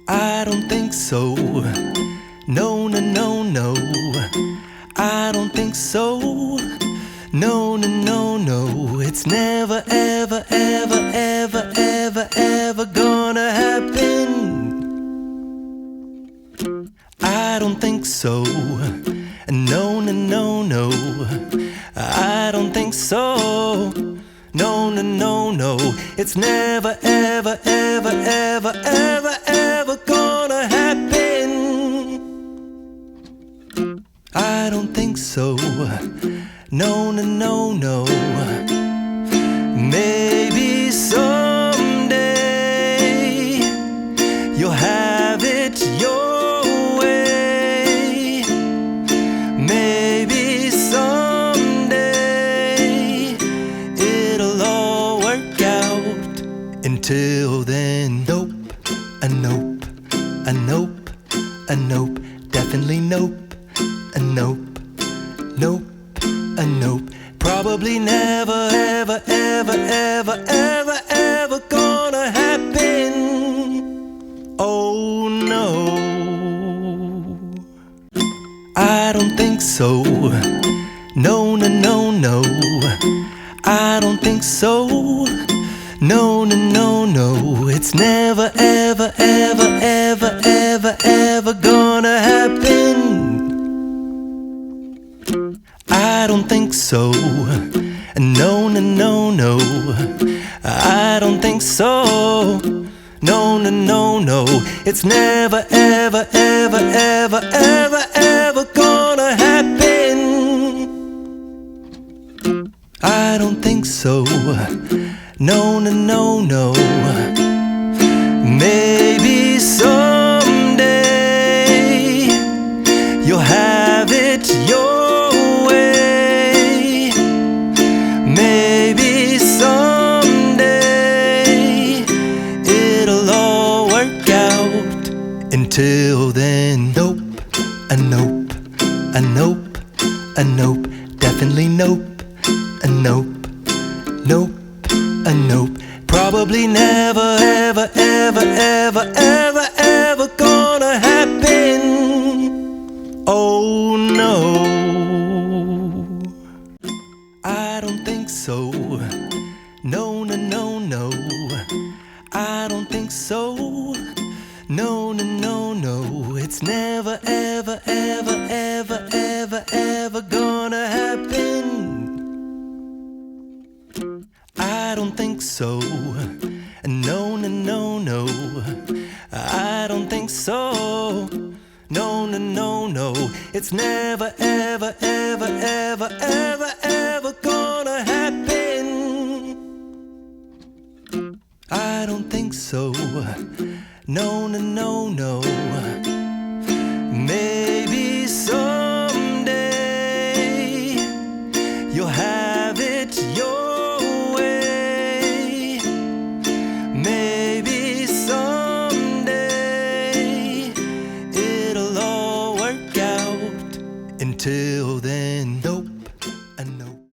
I don't think so. No, no, no, no. I don't think so. No, no, no, no. It's never, ever, ever, ever, ever, ever gonna happen. I don't think so. No, no, no, no. I don't think so. No, no, no, no. It's never, ever, ever, ever, ever, ever gonna happen. I don't think so. No, no, no, no. Maybe someday you'll have it your way. Maybe someday it'll all work out. Until then, nope, a nope, a nope, a nope, definitely nope, a nope, nope, a nope. Probably never, ever, ever, ever, ever, ever gonna happen. Oh no, I don't think so. No, no, no, no. I don't think so. No, no, no, no. It's never, ever, ever, ever, ever, ever gonna happen. I don't think so. No, no, no, no. I don't think so. No, no, no, no. It's never, ever, ever, ever, ever, ever gonna happen. I don't think so. No, no, no, no. Maybe someday you'll have it your way. Maybe someday it'll all work out. Until then, nope, a nope, a nope, a nope, definitely nope, a nope, nope, a nope. Probably never, ever, ever, ever, ever, ever gonna happen. Oh no, I don't think so. No, no, no, no. I don't think so. No, no, no, no. It's never, ever, ever, ever, ever, ever gonna happen. I don't think so. No, no, no, no. I don't think so. No, no, no, no. It's never, ever, ever, ever, ever, ever gonna happen. I don't think so.